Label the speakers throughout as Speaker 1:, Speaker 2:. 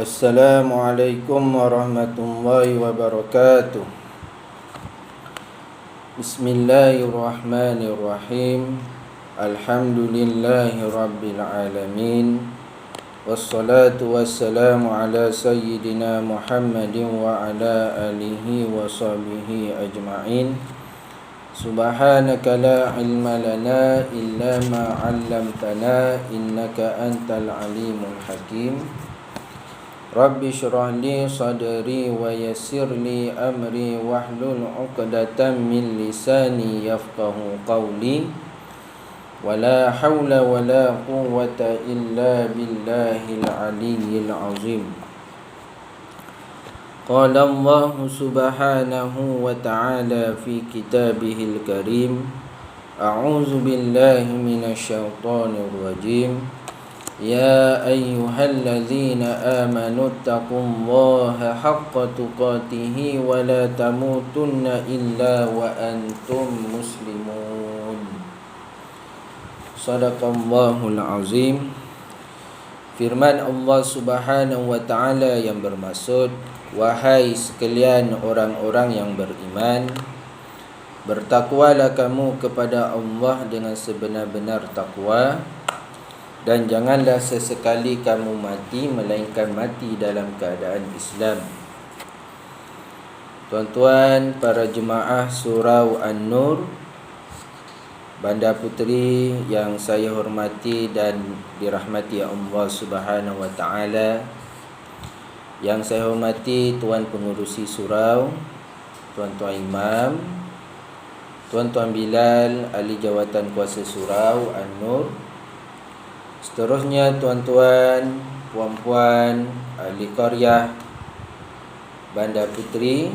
Speaker 1: Assalamualaikum warahmatullahi wabarakatuh. Bismillahirrahmanirrahim. Alhamdulillahi rabbil alamin. Wassalatu wassalamu ala sayyidina Muhammadin wa ala alihi wa sahbihi ajma'in. Subhanaka la ilma lana illa ma 'allamtana innaka antal alimul hakim. Rabbi syrah li sadri wa yassir li amri wahlul 'uqdatam min lisani yafqahu qawli. Wala haula wala quwwata illa billahil aliyyil azim. Qala Allah subhanahu wa ta'ala fi kitabihil karim. A'udzu billahi minasy syaithanir rajim. Ya ayyuhalladzina amanu taqullaha haqqa tuqatih wa la tamutunna illa wa antum muslimun. Shadaqallahul azim. Firman Allah Subhanahu wa taala yang bermaksud, wahai sekalian orang-orang yang beriman, bertakwalah kamu kepada Allah dengan sebenar-benar takwa, dan janganlah sesekali kamu mati melainkan mati dalam keadaan Islam. Tuan-tuan, para jemaah Surau An-Nur, Banda Puteri yang saya hormati dan dirahmati Allah Subhanahu wa taala. Yang saya hormati Tuan Pengurusi Surau, Tuan-tuan Imam, Tuan-tuan Bilal, Ahli Jawatan Kuasa Surau An-Nur. Seterusnya tuan-tuan, puan-puan, ahli qaryah Banda Puteri,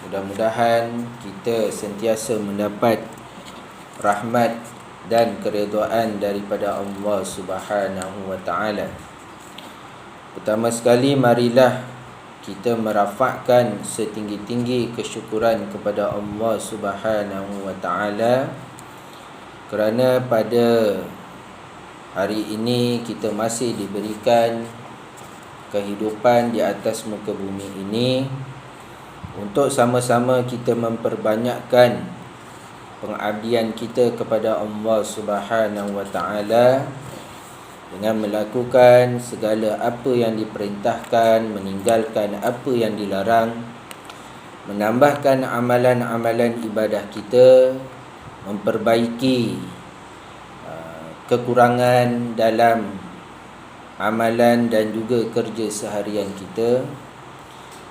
Speaker 1: mudah-mudahan kita sentiasa mendapat rahmat dan keredaan daripada Allah Subhanahu wa taala. Pertama sekali, marilah kita merafakkan setinggi-tinggi kesyukuran kepada Allah Subhanahu wa taala kerana pada hari ini kita masih diberikan kehidupan di atas muka bumi ini untuk sama-sama kita memperbanyakkan pengabdian kita kepada Allah Subhanahu wa taala dengan melakukan segala apa yang diperintahkan, meninggalkan apa yang dilarang, menambahkan amalan-amalan ibadah kita, memperbaiki kekurangan dalam amalan dan juga kerja seharian kita.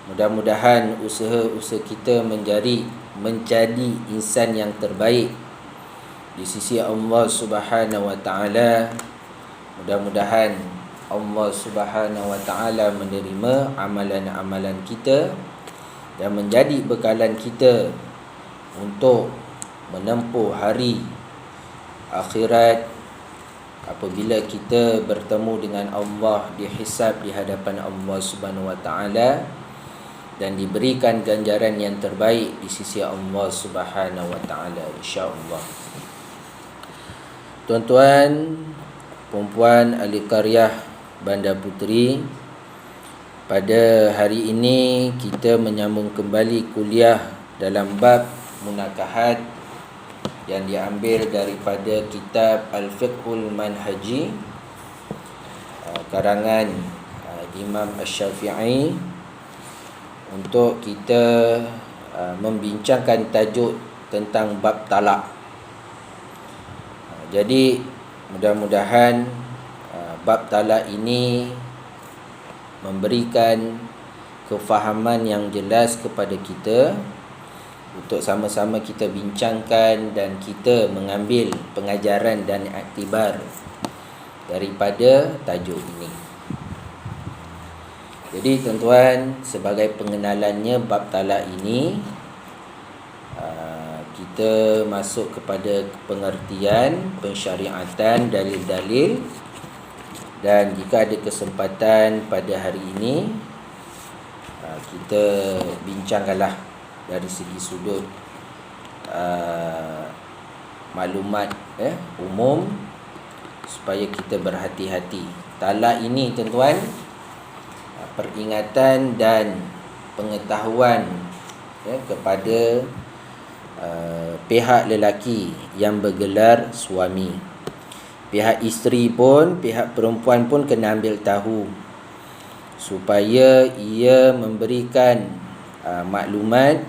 Speaker 1: Mudah-mudahan usaha-usaha kita menjadi insan yang terbaik di sisi Allah Subhanahu wa taala. Mudah-mudahan Allah Subhanahu wa taala menerima amalan-amalan kita dan menjadi bekalan kita untuk menempuh hari akhirat apabila kita bertemu dengan Allah, dihisab di hadapan Allah Subhanahu wa taala dan diberikan ganjaran yang terbaik di sisi Allah Subhanahu wa taala, insya-Allah. Tuan-tuan, puan-puan, ahli qaryah Banda Puteri, pada hari ini kita menyambung kembali kuliah dalam bab munakahat yang diambil daripada kitab Al-Fiqhul Manhaji karangan Imam Asy-Syafi'i, untuk kita membincangkan tajuk tentang bab talak. Jadi mudah-mudahan bab talak ini memberikan kefahaman yang jelas kepada kita untuk sama-sama kita bincangkan dan kita mengambil pengajaran dan iktibar daripada tajuk ini. Jadi tuan-tuan, sebagai pengenalannya bab talak ini, kita masuk kepada pengertian, pensyariatan, dalil-dalil, dan jika ada kesempatan pada hari ini, kita bincangkanlah dari segi sudut maklumat umum supaya kita berhati-hati. Talak ini tuan-tuan peringatan dan pengetahuan kepada pihak lelaki yang bergelar suami. Pihak isteri pun, pihak perempuan pun kena ambil tahu, supaya ia memberikan maklumat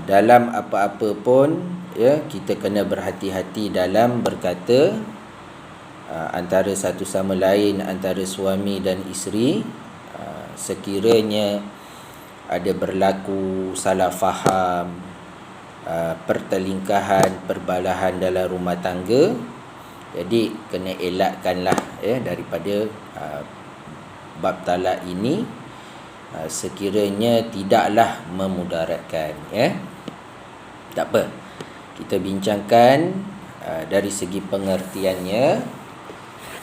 Speaker 1: dalam apa-apa pun, kita kena berhati-hati dalam berkata antara satu sama lain, antara suami dan isteri. Sekiranya ada berlaku salah faham, pertelingkahan, perbalahan dalam rumah tangga, jadi kena elakkanlah daripada bab talak ini, sekiranya tidaklah memudaratkan. Tak apa, kita bincangkan dari segi pengertiannya.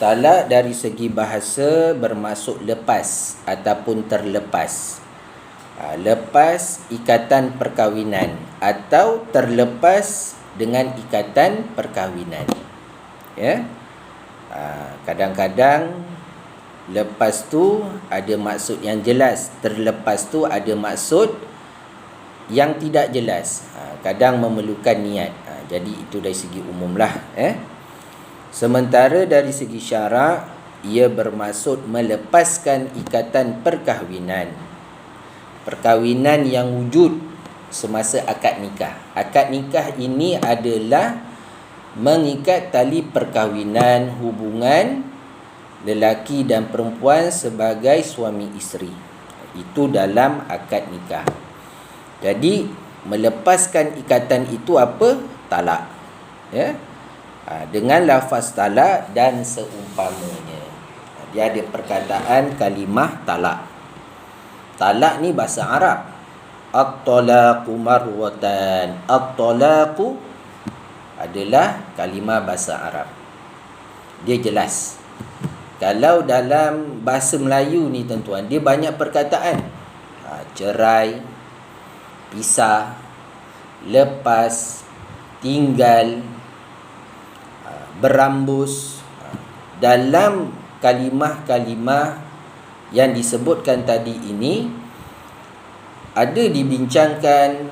Speaker 1: Talak dari segi bahasa bermaksud lepas ataupun terlepas. Lepas ikatan perkahwinan atau terlepas dengan ikatan perkahwinan. Kadang-kadang lepas tu ada maksud yang jelas, terlepas tu ada maksud yang tidak jelas. Kadang memerlukan niat. Jadi itu dari segi umumlah. Sementara dari segi syarak, ia bermaksud melepaskan ikatan perkahwinan. Perkahwinan yang wujud semasa akad nikah. Akad nikah ini adalah mengikat tali perkahwinan, hubungan lelaki dan perempuan sebagai suami isteri. Itu dalam akad nikah. Jadi melepaskan ikatan itu apa? Talak. Dengan lafaz talak dan seumpamanya. Dia ada perkataan kalimah talak. Talak ni bahasa Arab. At-talaqu marwatan. At-talaqu adalah kalimah bahasa Arab. Dia jelas. Kalau dalam bahasa Melayu ni tuan-tuan, dia banyak perkataan. Cerai, pisah, lepas, tinggal, berambus. Dalam kalimah-kalimah yang disebutkan tadi ini, ada dibincangkan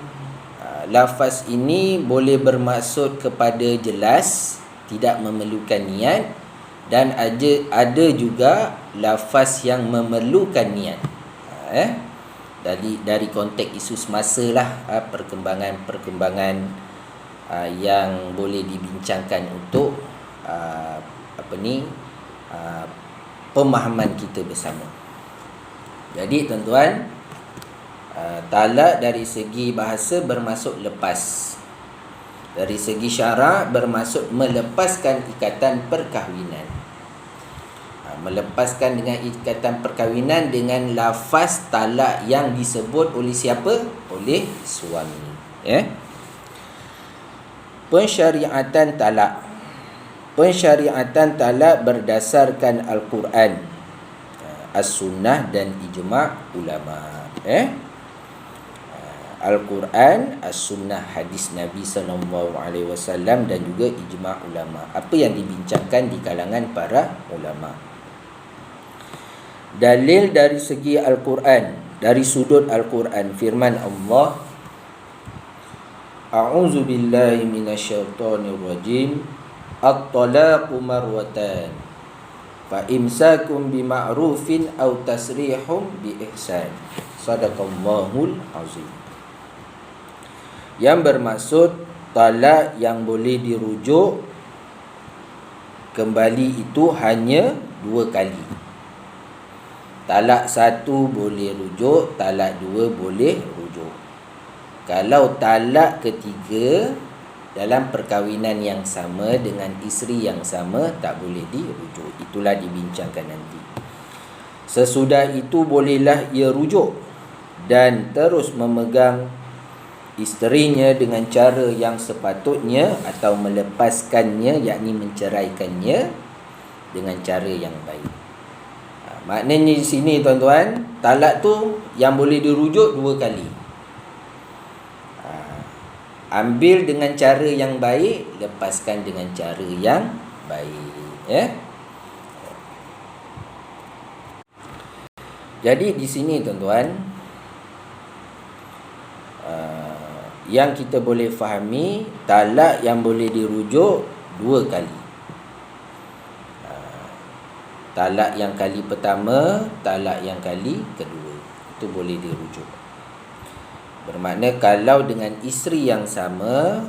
Speaker 1: lafaz ini boleh bermaksud kepada jelas, tidak memerlukan niat, dan ada juga lafaz yang memerlukan niat. Dari konteks isu semasa lah, perkembangan yang boleh dibincangkan untuk pemahaman kita bersama. Jadi tuan-tuan, talak dari segi bahasa bermaksud lepas. Dari segi syarak bermaksud melepaskan ikatan perkahwinan. Melepaskan dengan ikatan perkahwinan dengan lafaz talak yang disebut oleh siapa? Oleh suami. Pensyariatan talak. Pensyariatan talak berdasarkan Al-Quran, As-Sunnah dan ijma' ulama. Al-Quran, As-Sunnah, hadis Nabi SAW dan juga ijma' ulama. Apa yang dibincangkan di kalangan para ulama. Dalil dari segi Al-Quran, dari sudut Al-Quran, firman Allah, A'udzu billahi minasyaitonir rajim. At-talaqu marwatan. Fa imsakum bima'rufin aw tasrihum bi ihsan. Shadaqallahul azim. Yang bermaksud talak yang boleh dirujuk kembali itu hanya 2 kali. Talak 1 boleh rujuk, talak 2 boleh rujuk. Kalau talak ketiga dalam perkahwinan yang sama dengan isteri yang sama, tak boleh dirujuk. Itulah dibincangkan nanti. Sesudah itu bolehlah ia rujuk dan terus memegang isterinya dengan cara yang sepatutnya atau melepaskannya, yakni menceraikannya dengan cara yang baik. Maknanya di sini tuan-tuan, talak tu yang boleh dirujuk 2 kali. Ambil dengan cara yang baik, lepaskan dengan cara yang baik. Jadi di sini tuan-tuan, yang kita boleh fahami, talak yang boleh dirujuk 2 kali. Talak yang kali pertama, talak yang kali kedua, itu boleh dirujuk. Bermakna kalau dengan isteri yang sama,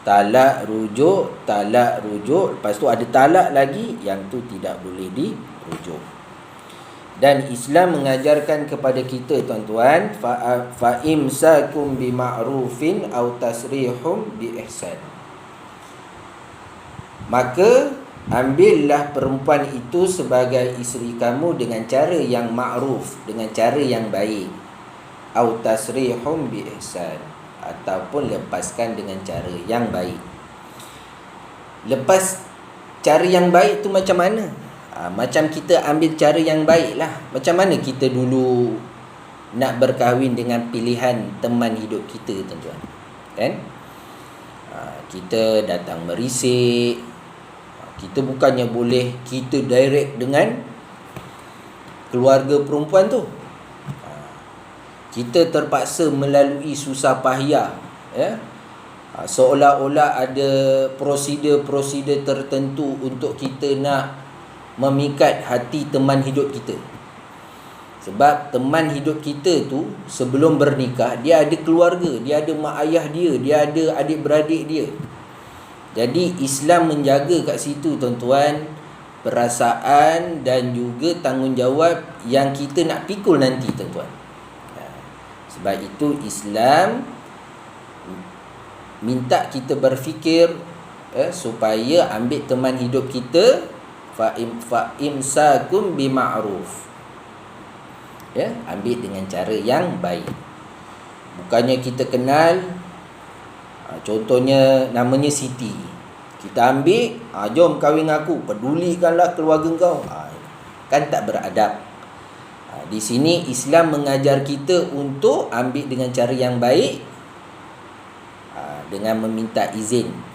Speaker 1: talak rujuk, lepas tu ada talak lagi, yang tu tidak boleh dirujuk. Dan Islam mengajarkan kepada kita tuan-tuan, fa imsakum bima'rufin aw tasrihum bi ihsan. Maka ambillah perempuan itu sebagai isteri kamu dengan cara yang ma'ruf, dengan cara yang baik, aw tasrihum bi ihsan, ataupun lepaskan dengan cara yang baik. Lepas cara yang baik tu macam mana? Macam kita ambil cara yang baik lah. Macam mana kita dulu nak berkahwin dengan pilihan teman hidup kita, tuan-tuan, kan? Kita datang merisik. Kita bukannya boleh kita direct dengan keluarga perempuan tu. Kita terpaksa melalui susah payah, ya? Seolah-olah ada prosedur-prosedur tertentu untuk kita nak memikat hati teman hidup kita. Sebab teman hidup kita tu sebelum bernikah, dia ada keluarga, dia ada mak ayah dia, dia ada adik-beradik dia. Jadi Islam menjaga kat situ, tuan-tuan, perasaan dan juga tanggungjawab yang kita nak pikul nanti, tuan-tuan. Sebab itu Islam minta kita berfikir supaya ambil teman hidup kita fa imsakum bima'ruf, ya, ambil dengan cara yang baik. Bukannya kita kenal, contohnya namanya Siti, kita ambil, jom kahwin aku, pedulikanlah keluarga kau, kan tak beradab. Di sini Islam mengajar kita untuk ambil dengan cara yang baik, dengan meminta izin.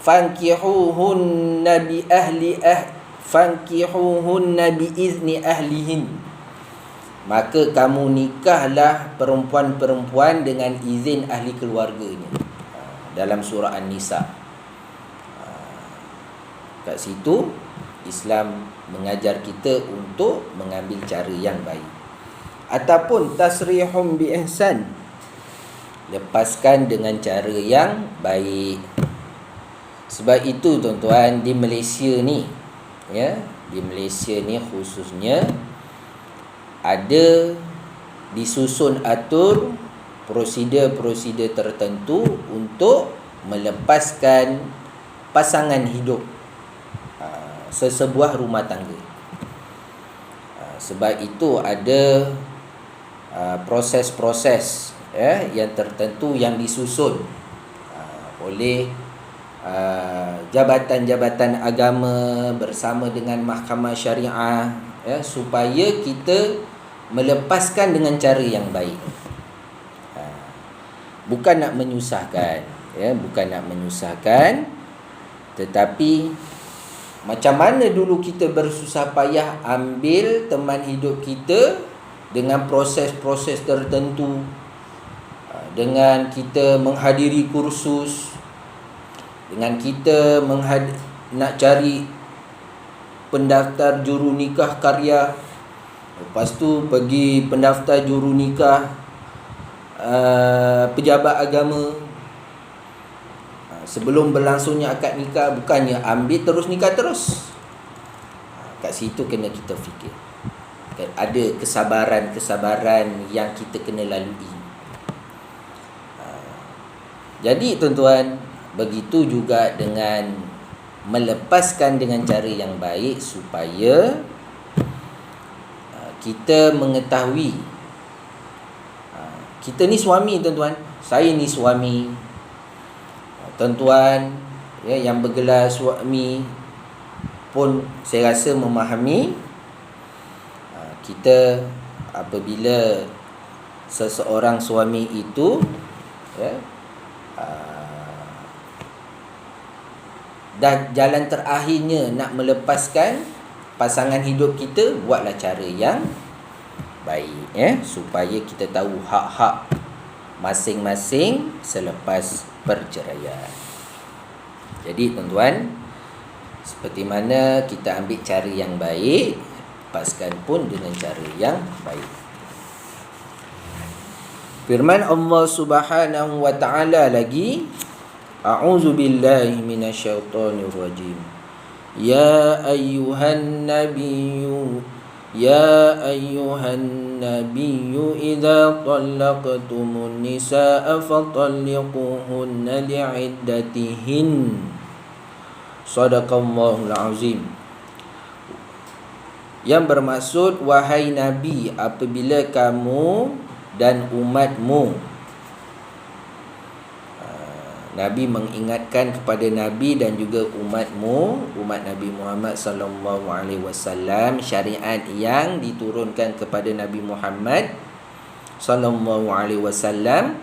Speaker 1: Fankihuhunna bi izni ahlihin. Maka kamu nikahlah perempuan-perempuan dengan izin ahli keluarganya. Dalam surah An-Nisa. Kat situ Islam mengajar kita untuk mengambil cara yang baik. Ataupun tasrihum bi ihsan, lepaskan dengan cara yang baik. Sebab itu tuan-tuan, di Malaysia ni, ya, di Malaysia ni khususnya ada disusun atur prosedur-prosedur tertentu untuk melepaskan pasangan hidup sesebuah rumah tangga. Sebab itu ada proses-proses, ya, yang tertentu yang disusun oleh jabatan-jabatan agama bersama dengan mahkamah syariah, ya, supaya kita melepaskan dengan cara yang baik. Bukan nak menyusahkan, ya, bukan nak menyusahkan, tetapi macam mana dulu kita bersusah payah ambil teman hidup kita dengan proses-proses tertentu, dengan kita menghadiri kursus, dengan kita nak cari pendaftar juru nikah karya, lepas tu pergi pendaftar juru nikah pejabat agama, sebelum berlangsungnya akad nikah. Bukannya ambil terus nikah terus. Kat situ kena kita fikir, ada kesabaran yang kita kena lalui. Jadi tuan-tuan, begitu juga dengan melepaskan dengan cara yang baik, supaya kita mengetahui, kita ni suami, tuan-tuan, saya ni suami, tuan-tuan, ya, yang bergelar suami pun saya rasa memahami, kita apabila seseorang suami itu, ya, dah jalan terakhirnya nak melepaskan, pasangan hidup kita, buatlah cara yang baik, supaya kita tahu hak-hak masing-masing selepas perceraian. Jadi tuan-tuan, seperti mana kita ambil cara yang baik, lepaskan pun dengan cara yang baik. Firman Allah Subhanahu wa taala lagi, a'udzu billahi minasyaitonir rajim. Ya ayyuhan nabiyyu idza talaqtumun nisaa fatalliquhunna li'iddatihin. Shadaqallahul azim. Yang bermaksud, wahai Nabi, apabila kamu dan umatmu, Nabi mengingatkan kepada Nabi dan juga umatmu, umat Nabi Muhammad sallallahu alaihi wasallam, syariat yang diturunkan kepada Nabi Muhammad sallallahu alaihi wasallam,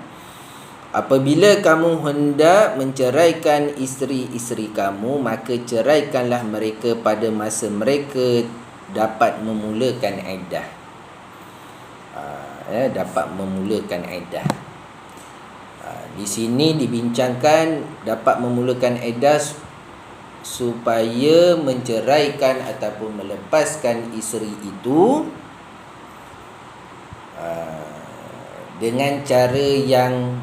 Speaker 1: apabila kamu hendak menceraikan isteri-isteri kamu, maka ceraikanlah mereka pada masa mereka dapat memulakan iddah. Dapat memulakan iddah. Di sini dibincangkan dapat memulakan iddah supaya menceraikan ataupun melepaskan isteri itu dengan cara yang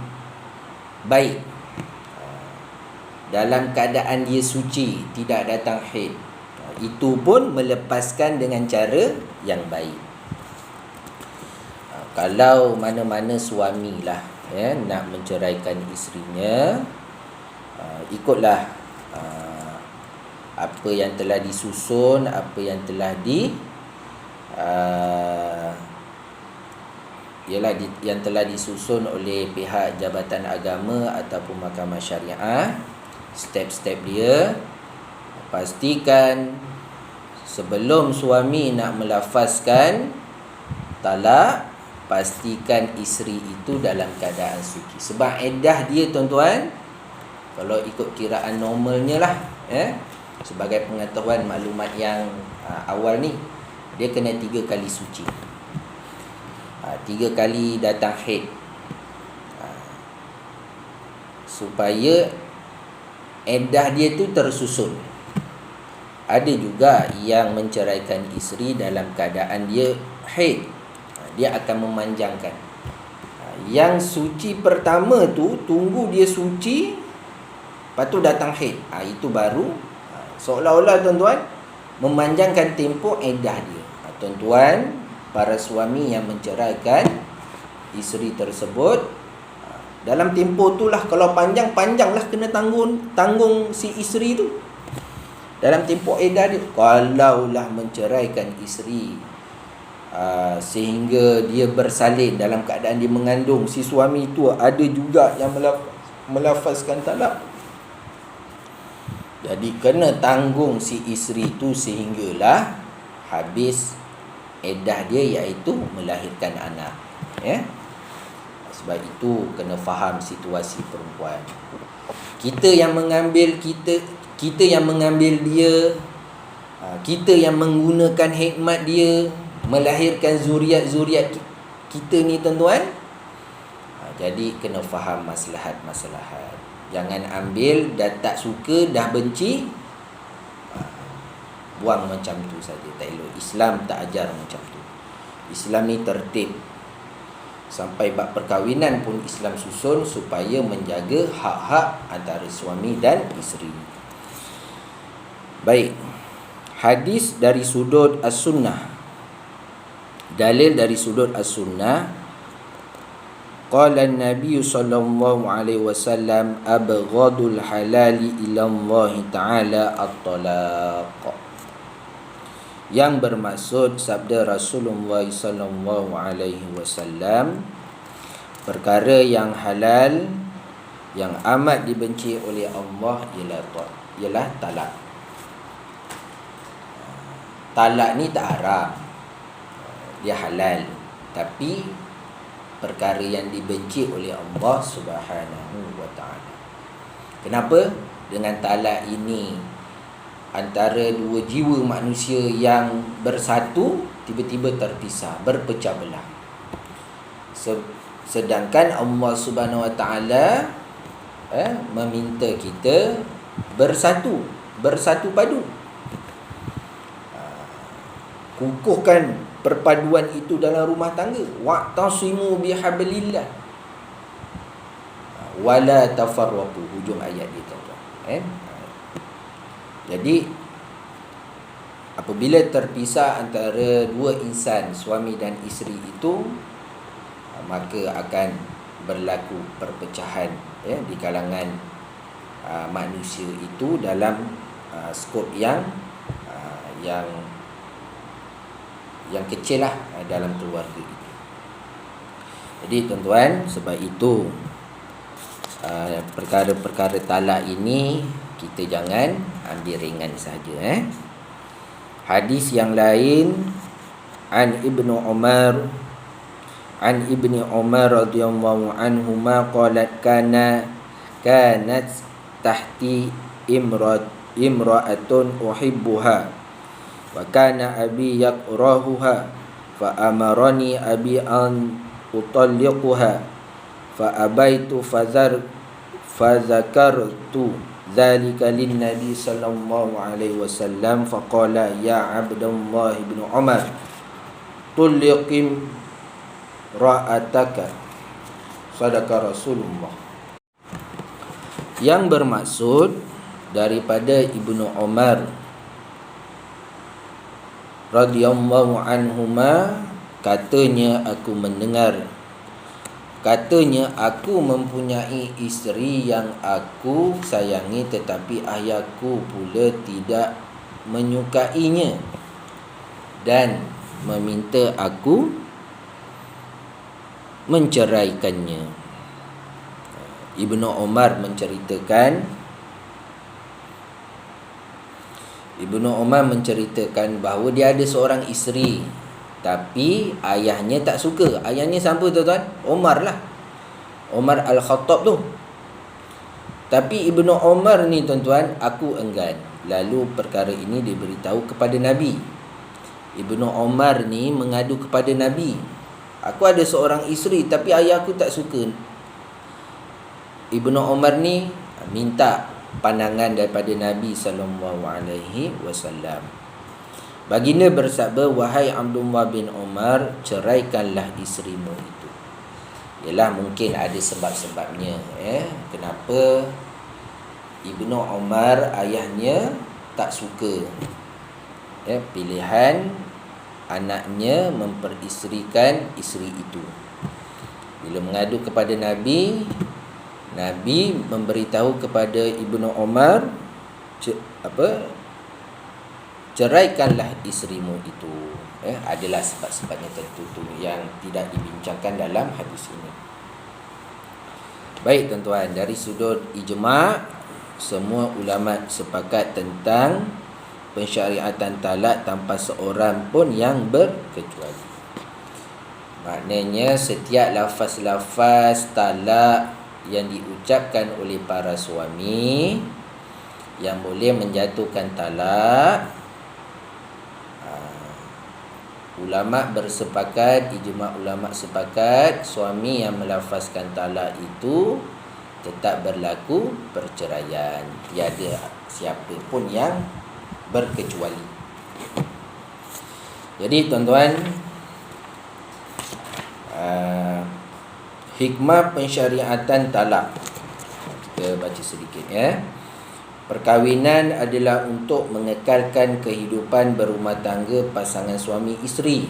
Speaker 1: baik, dalam keadaan dia suci, tidak datang haid. Itu pun melepaskan dengan cara yang baik. Kalau mana-mana suamilah nak menceraikan isterinya, ikutlah apa yang telah disusun, apa yang telah yang telah disusun oleh pihak Jabatan Agama ataupun Mahkamah Syariah. Step-step dia, pastikan sebelum suami nak melafazkan talak, pastikan isteri itu dalam keadaan suci. Sebab iddah dia tuan-tuan, kalau ikut kiraan normalnya lah, sebagai pengetahuan maklumat yang awal ni, dia kena 3 kali suci, 3 kali datang haid, supaya iddah dia tu tersusun. Ada juga yang menceraikan isteri dalam keadaan dia haid, dia akan memanjangkan. Yang suci pertama tu, tunggu dia suci, lepas tu datang haid, itu baru seolah-olah tuan-tuan memanjangkan tempoh iddah dia. Tuan-tuan, para suami yang menceraikan isteri tersebut, dalam tempoh tu lah, kalau panjang-panjang lah kena tanggung si isteri tu dalam tempoh iddah dia. Kalaulah menceraikan isteri sehingga dia bersalin dalam keadaan dia mengandung, si suami itu ada juga yang melafazkan talak, jadi kena tanggung si isteri itu sehinggalah habis iddah dia, iaitu melahirkan anak. Sebab itu kena faham situasi perempuan. Kita yang mengambil dia, kita yang menggunakan hikmat dia melahirkan zuriat-zuriat kita ni tuan-tuan. Jadi kena faham maslahat-maslahat. Jangan ambil dah tak suka, dah benci, buang macam tu saja. Tak elok. Islam tak ajar macam tu. Islam ni tertib. Sampai bab perkahwinan pun Islam susun supaya menjaga hak-hak antara suami dan isteri. Baik. Hadis dari sudut as-sunnah. Dalil dari sudut as-sunnah, qala an-nabiy sallallahu alaihi wasallam abghadul halali ila Allah taala at-talaq. Yang bermaksud sabda Rasulullah sallallahu alaihi wasallam, perkara yang halal yang amat dibenci oleh Allah ialah talak. Talak ni tak haram, dia halal, tapi perkara yang dibenci oleh Allah Subhanahu wa taala. Kenapa? Dengan talak ini antara dua jiwa manusia yang bersatu tiba-tiba terpisah, berpecah belah. Sedangkan Allah Subhanahu Wa Taala meminta kita bersatu padu. Kukuhkan perpaduan itu dalam rumah tangga. Wa'tasimu bihablillah wala tafarraqu, hujung ayat dia tuan-tuan. Jadi apabila terpisah antara dua insan, suami dan isteri itu, maka akan berlaku perpecahan di kalangan manusia itu dalam skop yang kecil lah dalam keluarga itu. Jadi tuan-tuan, sebab itu perkara-perkara talak ini kita jangan ambil ringan saja. Hadis yang lain, an Ibnu Umar radhiyallahu anhuma qalat kanat tahti imra'atun uhibbuha wa kana abi yakrahuha fa amarani abi an utalliquha fa abaitu fazakartu dzalika lin-nabi sallallahu alaihi wasallam faqala ya Abdullah bin Umar tulliqim ra'ataka, sadaqa Rasulullah. Yang bermaksud daripada Ibnu Umar radhiyallahu anhuma, katanya aku mempunyai isteri yang aku sayangi, tetapi ayahku pula tidak menyukainya dan meminta aku menceraikannya. Ibnu Umar menceritakan bahawa dia ada seorang isteri, tapi ayahnya tak suka. Ayahnya siapa tuan-tuan? Umar lah, Umar Al-Khattab tu. Tapi Ibnu Umar ni tuan-tuan, aku enggan. Lalu perkara ini diberitahu kepada Nabi. Ibnu Umar ni mengadu kepada Nabi, aku ada seorang isteri tapi ayah aku tak suka. Ibnu Umar ni minta pandangan daripada Nabi sallallahu alaihi wasallam. Baginda bersabda, wahai Abdullah bin Umar, ceraikanlah isterimu itu. Yalah, mungkin ada sebab-sebabnya kenapa Ibnu Umar ayahnya tak suka pilihan anaknya memperisterikan isteri itu. Bila mengadu kepada Nabi, Nabi memberitahu kepada Ibnu Umar, ceraikanlah isterimu itu. Adalah sebab-sebabnya tertentu yang tidak dibincangkan dalam hadis ini. Baik tuan-tuan, dari sudut ijma', semua ulama sepakat tentang pensyariatan talak tanpa seorang pun yang berkecuali. Maknanya setiap lafaz-lafaz talak yang diucapkan oleh para suami yang boleh menjatuhkan talak, ulama bersepakat, ijma' ulama sepakat, suami yang melafazkan talak itu tetap berlaku perceraian. Tiada siapa pun yang berkecuali. Jadi tuan-tuan, hikmah pensyariatan talak kita baca sedikit Perkahwinan adalah untuk mengekalkan kehidupan berumah tangga pasangan suami isteri.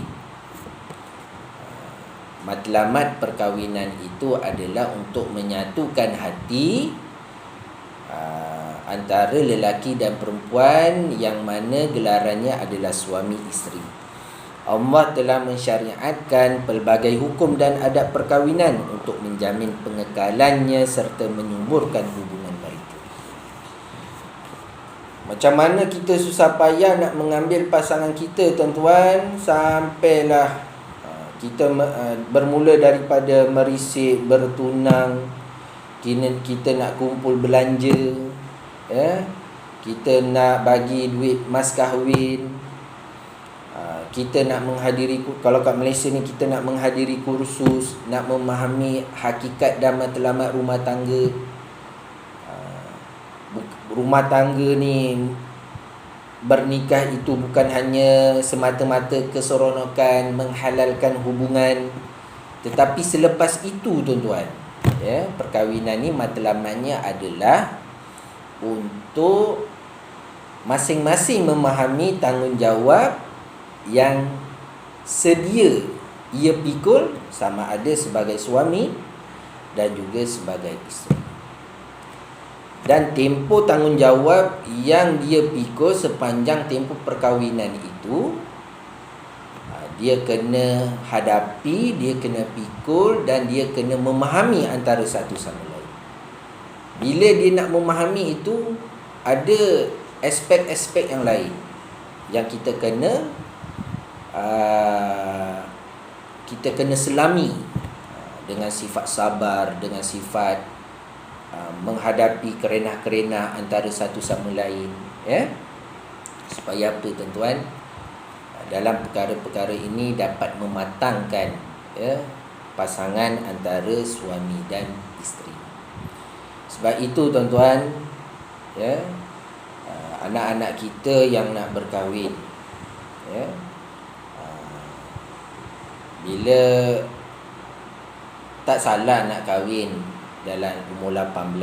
Speaker 1: Matlamat perkahwinan itu adalah untuk menyatukan hati antara lelaki dan perempuan yang mana gelarannya adalah suami isteri. Allah telah mensyariatkan pelbagai hukum dan adab perkahwinan untuk menjamin pengekalannya serta menyuburkan hubungan mereka. Macam mana kita susah payah nak mengambil pasangan kita tuan-tuan, sampailah kita bermula daripada merisik, bertunang, kita nak kumpul belanja, kita nak bagi duit mas kahwin, kita nak menghadiri, kalau kat Malaysia ni kita nak menghadiri kursus, nak memahami hakikat dan matlamat rumah tangga. Rumah tangga ni, bernikah itu bukan hanya semata-mata keseronokan, menghalalkan hubungan, tetapi selepas itu tuan-tuan, ya, perkahwinan ni matlamatnya adalah untuk masing-masing memahami tanggungjawab yang sedia ia pikul, sama ada sebagai suami dan juga sebagai isteri. Dan tempoh tanggungjawab yang dia pikul sepanjang tempoh perkahwinan itu, dia kena hadapi, dia kena pikul, dan dia kena memahami antara satu sama lain. Bila dia nak memahami itu, ada aspek-aspek yang lain yang kita kena selami, dengan sifat sabar, dengan sifat menghadapi kerenah-kerenah antara satu sama lain, ya. Supaya apa tuan-tuan? Dalam perkara-perkara ini dapat mematangkan, ya, pasangan antara suami dan isteri. Sebab itu tuan-tuan, ya, anak-anak kita yang nak berkahwin, ya, bila tak salah nak kahwin dalam umur 18,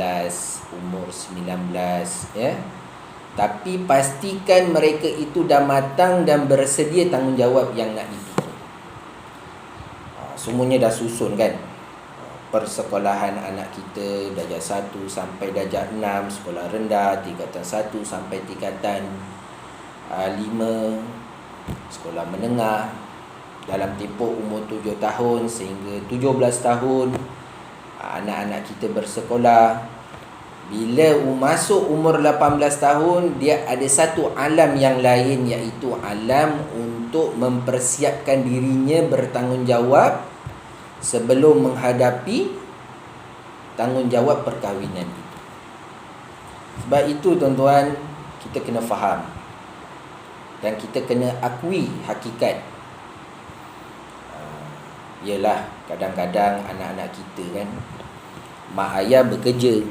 Speaker 1: umur 19, ya, tapi pastikan mereka itu dah matang dan bersedia tanggungjawab yang nak dipikul. Semuanya dah susun kan. Persekolahan anak kita darjah 1 sampai darjah 6, sekolah rendah tingkatan 1 sampai tingkatan 5, sekolah menengah dalam tempoh umur 7 tahun sehingga 17 tahun. Anak-anak kita bersekolah. Bila masuk umur 18 tahun, dia ada satu alam yang lain, iaitu alam untuk mempersiapkan dirinya bertanggungjawab sebelum menghadapi tanggungjawab perkahwinan itu. Sebab itu tuan-tuan, kita kena faham dan kita kena akui hakikat. Yalah, kadang-kadang anak-anak kita kan, mak ayah bekerja,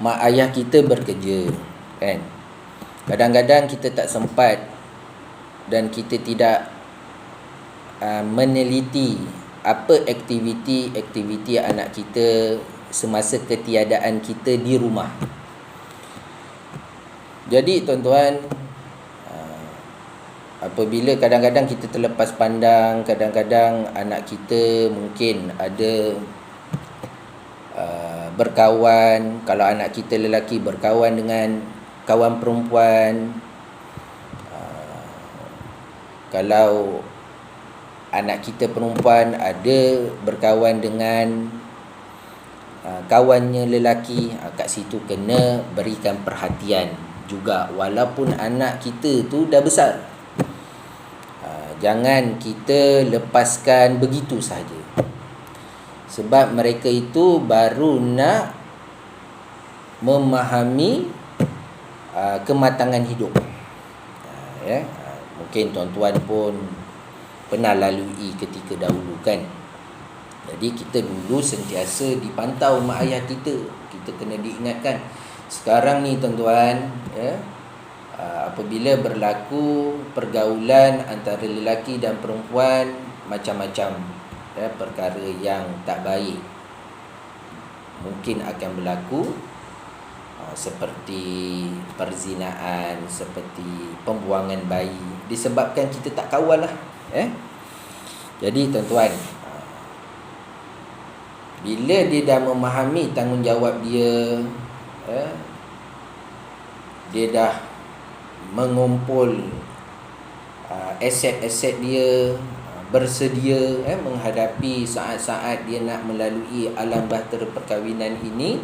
Speaker 1: mak ayah kita bekerja, kan. Kadang-kadang kita tak sempat dan kita tidak meneliti apa aktiviti anak kita semasa ketiadaan kita di rumah. Jadi tuan-tuan, apabila kadang-kadang kita terlepas pandang, kadang-kadang anak kita mungkin ada berkawan, kalau anak kita lelaki berkawan dengan kawan perempuan, kalau anak kita perempuan ada berkawan dengan kawannya lelaki, kat situ kena berikan perhatian juga, walaupun anak kita tu dah besar. Jangan kita lepaskan begitu sahaja, sebab mereka itu baru nak memahami kematangan hidup, ya. Mungkin tuan-tuan pun pernah lalui ketika dahulu kan. Jadi kita dulu sentiasa dipantau mak ayah kita, kita kena diingatkan. Sekarang ni tuan-tuan, ya, apabila berlaku pergaulan antara lelaki dan perempuan, macam-macam, ya, perkara yang tak baik mungkin akan berlaku, seperti perzinaan, seperti pembuangan bayi, disebabkan kita tak kawal lah, Jadi tuan-tuan, bila dia dah memahami tanggungjawab dia, dia dah mengumpul aset-aset dia, bersedia menghadapi saat-saat dia nak melalui alam bahtera perkahwinan ini,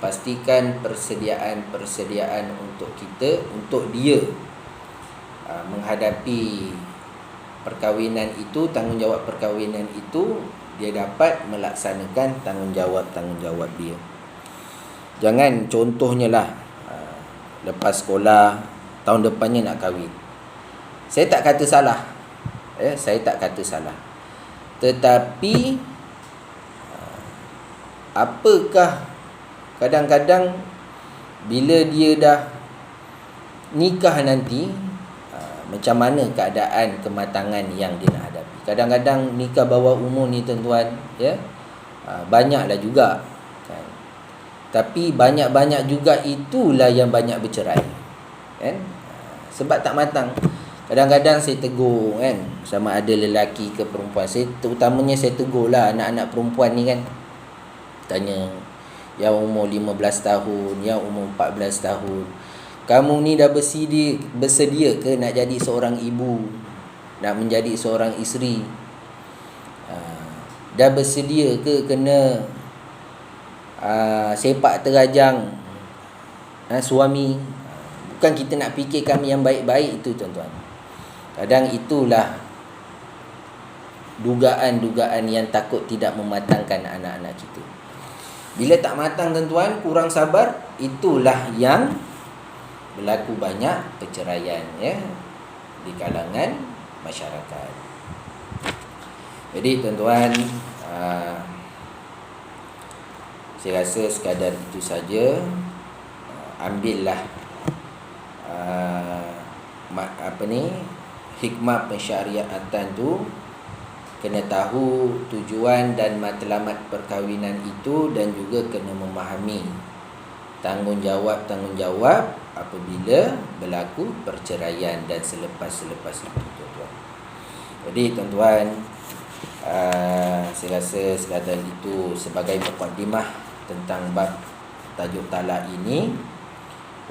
Speaker 1: pastikan persediaan untuk kita, untuk dia menghadapi perkahwinan itu, tanggungjawab perkahwinan itu, dia dapat melaksanakan tanggungjawab dia. Jangan contohnya lah, lepas sekolah, tahun depannya nak kahwin. Saya tak kata salah. Saya tak kata salah. Tetapi apakah kadang-kadang bila dia dah nikah nanti, macam mana keadaan kematangan yang dia nak hadapi. Kadang-kadang nikah bawah umur ni tuan-tuan, banyaklah juga kan. Tapi banyak-banyak juga itulah yang banyak bercerai kan. Sebab tak matang. Kadang-kadang saya tegur kan, sama ada lelaki ke perempuan. Terutamanya saya tegur lah anak-anak perempuan ni kan. Tanya, yang umur 15 tahun, yang umur 14 tahun, kamu ni dah bersedia ke nak jadi seorang ibu, nak menjadi seorang isteri? Dah bersedia ke kena sepak terajang suami? Bukan kita nak fikirkan yang baik-baik itu tuan-tuan. Kadang itulah dugaan-dugaan yang takut tidak mematangkan anak-anak kita. Bila tak matang tuan-tuan, kurang sabar, itulah yang berlaku banyak perceraian di kalangan masyarakat. Jadi tuan-tuan, saya rasa sekadar itu saja. Ambillah hikmah pensyariatan tu, kena tahu tujuan dan matlamat perkahwinan itu, dan juga kena memahami tanggungjawab apabila berlaku perceraian dan selepas itu tuan-tuan. Jadi tuan-tuan, saya rasa sekadar itu sebagai mukadimah tentang bab tajuk talak ini,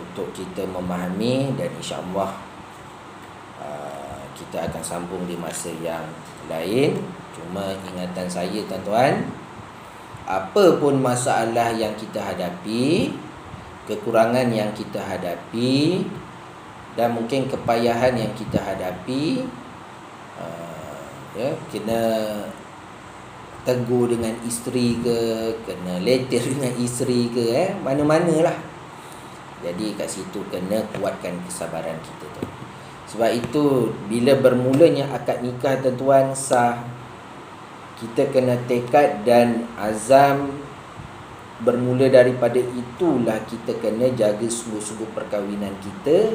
Speaker 1: untuk kita memahami, dan insya-Allah kita akan sambung di masa yang lain. Cuma ingatan saya tuan-tuan, apa pun masalah yang kita hadapi, kekurangan yang kita hadapi, dan mungkin kepayahan yang kita hadapi, kena tegur dengan isteri ke, kena letih dengan isteri ke, mana-manalah. Jadi kat situ kena kuatkan kesabaran kita tu. Sebab itu bila bermulanya akad nikah tuan-tuan sah, kita kena tekad dan azam. Bermula daripada itulah kita kena jaga sungguh-sungguh perkahwinan kita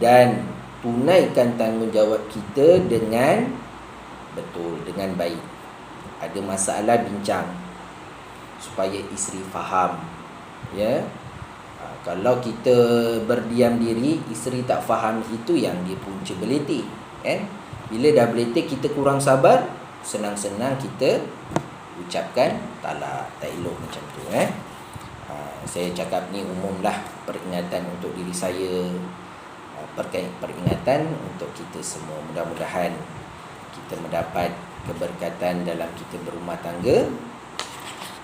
Speaker 1: dan tunaikan tanggungjawab kita dengan betul, dengan baik. Ada masalah, bincang supaya isteri faham. Kalau kita berdiam diri, isteri tak faham, itu yang dia punca beletik. Bila dah beletik, kita kurang sabar, senang-senang kita ucapkan talak. Tak elok macam tu. Saya cakap ni umumlah, peringatan untuk diri saya, peringatan untuk kita semua. Mudah-mudahan kita mendapat keberkatan dalam kita berumah tangga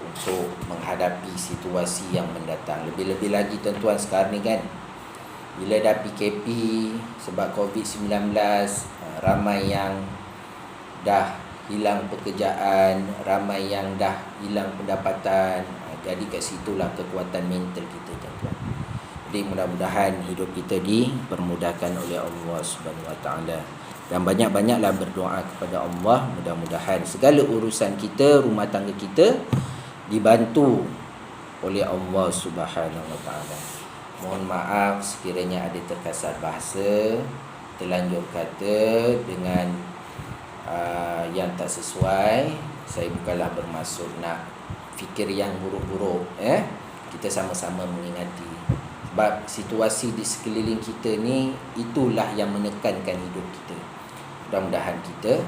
Speaker 1: untuk menghadapi situasi yang mendatang. Lebih-lebih lagi tuan-tuan sekarang ni kan, bila dah PKP sebab COVID-19, ramai yang dah hilang pekerjaan, ramai yang dah hilang pendapatan. Jadi kat situlah kekuatan mental kita tuan-tuan. Jadi mudah-mudahan hidup kita dipermudahkan oleh Allah Subhanahu Wa Taala, dan banyak-banyaklah berdoa kepada Allah. Mudah-mudahan segala urusan kita, rumah tangga kita dibantu oleh Allah Subhanahu Wa Taala. Mohon maaf sekiranya ada terkasar bahasa, terlanjur kata dengan yang tak sesuai. Saya bukanlah bermaksud nak fikir yang buruk-buruk. Kita sama-sama mengingati, sebab situasi di sekeliling kita ni, itulah yang menekankan hidup kita. Mudah-mudahan kita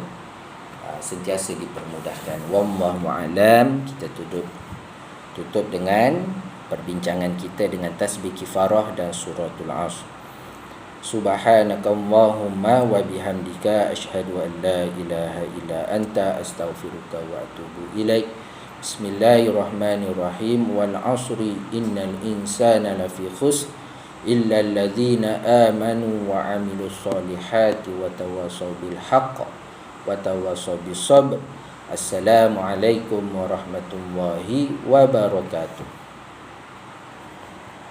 Speaker 1: sentiasa dipermudahkan. Wallahu a'lam. Kita tutup dengan perbincangan kita dengan tasbih kifarah dan suratul Asr. Subhanakallahumma wa bihamdika asyhadu an la ilaha illa anta astaghfiruka wa atubu ilaik. Bismillahirrahmanirrahim. Wal 'asri innal insana lafi khusr illa alladhina amanu wa 'amilus solihati wa tawasaw bil haqq wa tawasaw bis sabr. Assalamualaikum warahmatullahi wabarakatuh.